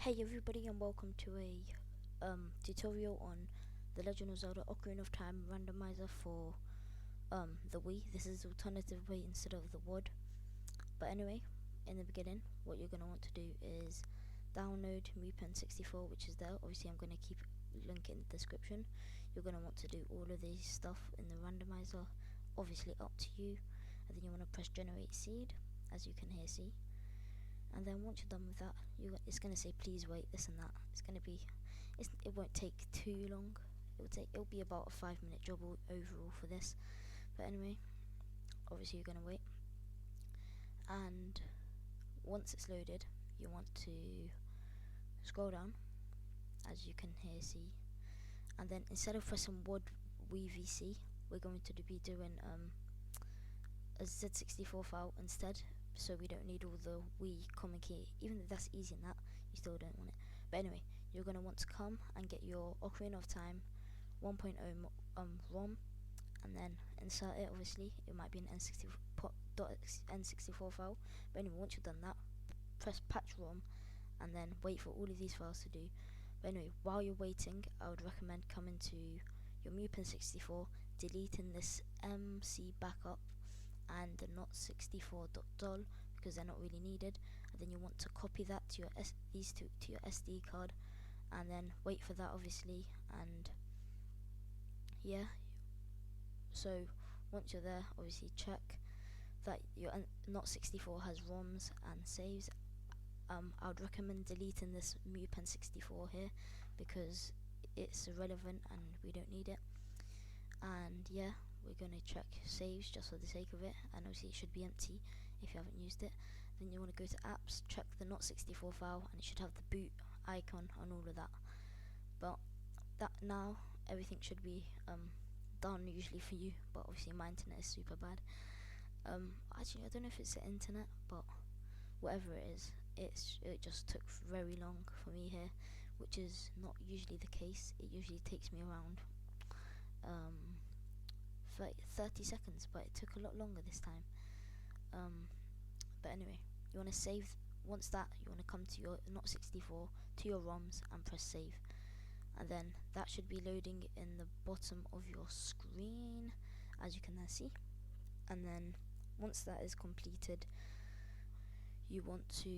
Hey everybody, and welcome to a tutorial on The Legend of Zelda Ocarina of Time Randomizer for the Wii. This is the alternative way instead of the WOD. But anyway, in the beginning, what you're going to want to do is download MiiPen 64, which is there. Obviously I'm going to keep link in the description. You're going to want to do all of these stuff in the randomizer, obviously up to you. And then you want to press generate seed, as you can here see. And then once you're done with that, it's going to say please wait, this and that. It won't take too long. It'll be about a 5-minute job overall for this. But anyway, obviously you're going to wait. And once it's loaded, you want to scroll down, as you can here see. And then instead of pressing WOD WII, we're going to be doing a Z64 file instead, so we don't need all the Wii common key. Even though that's easy in that, you still don't want it. But anyway, you're going to want to come and get your Ocarina of Time 1.0 ROM, and then insert it. Obviously it might be an N64 file, but anyway, once you've done that, press patch ROM and then wait for all of these files to do. But anyway, while you're waiting, I would recommend coming to your MiiPen 64, deleting this MC backup and the not64.dol because they're not really needed, and then you want to copy that to your to your SD card, and then wait for that obviously. And yeah, so once you're there, obviously check that your not64 has ROMs and saves. I would recommend deleting this MiiPen 64 here because it's irrelevant and we don't need it. And yeah, we're going to check saves just for the sake of it, and obviously it should be empty if you haven't used it. Then you want to go to apps, check the not64 file, and it should have the boot icon and all of that. But that now everything should be done usually for you, but obviously my internet is super bad. Actually I don't know if it's the internet, but whatever it is, it just took very long for me here, which is not usually the case. It usually takes me around 30 seconds, but it took a lot longer this time. But anyway, you want to save. Once that, you want to come to your not64, to your ROMs, and press save, and then that should be loading in the bottom of your screen, as you can now see. And then once that is completed, you want to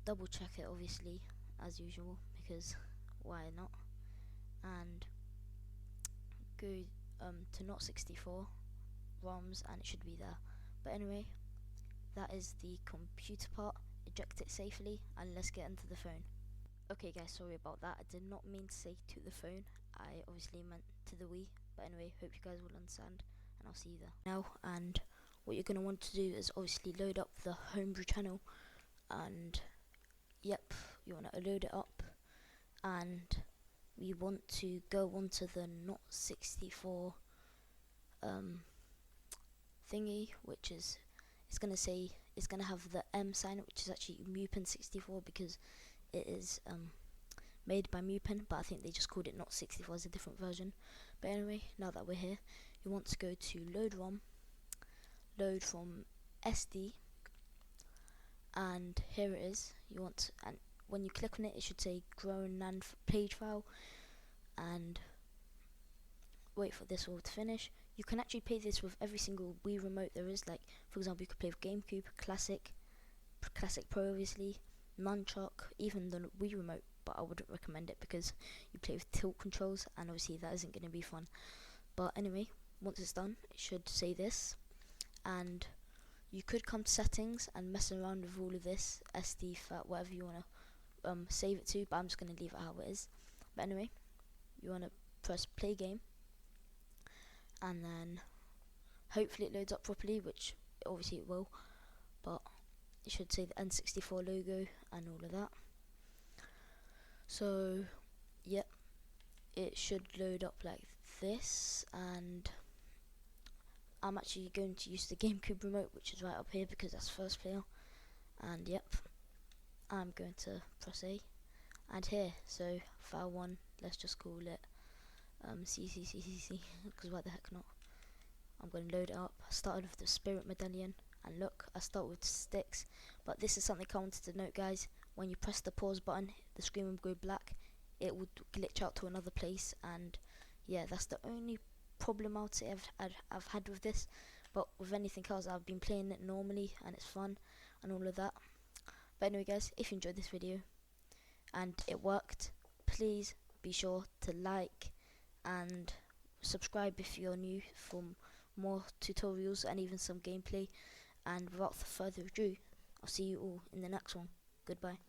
double check it obviously as usual, because why not, and go to not64 ROMs and it should be there. But anyway, that is the computer part. Eject it safely and let's get into the phone. Okay guys, sorry about that. I did not mean to say to the phone, I obviously meant to the Wii. But anyway, hope you guys will understand, and I'll see you there now. And what you're going to want to do is obviously load up the homebrew channel, and yep, you want to load it up, and we want to go onto the not64 thingy, which is, it's going to have the M sign, which is actually MiiPen 64 because it is made by MiiPen, but I think they just called it not64 as a different version. But anyway, now that we're here, you want to go to load ROM, load from SD, and here it is. You want to, and when you click on it, it should say grown NAND page file, and wait for this all to finish. You can actually play this with every single Wii remote there is. Like for example, you could play with GameCube, Classic Pro obviously, Nunchuck, even the Wii remote, but I wouldn't recommend it because you play with tilt controls and obviously that isn't going to be fun. But anyway, once it's done, it should say this, and you could come to settings and mess around with all of this, SD, FAT, whatever you want to save it to, but I'm just going to leave it how it is. But anyway, you want to press play game, and then hopefully it loads up properly, which obviously it will, but it should say the N64 logo and all of that. So yep, it should load up like this, and I'm actually going to use the GameCube remote, which is right up here because that's first player. And yep, I'm going to press A, and here, so file 1, let's just call it CCCCC, because why the heck not. I'm going to load it up. I started with the spirit medallion, and look, I start with sticks, but this is something I wanted to note guys. When you press the pause button, the screen would go black, it would glitch out to another place, and yeah, that's the only problem I would say I've had with this. But with anything else, I've been playing it normally and it's fun and all of that. But anyway guys, if you enjoyed this video and it worked, please be sure to like and subscribe if you're new for more tutorials and even some gameplay. And without further ado, I'll see you all in the next one. Goodbye.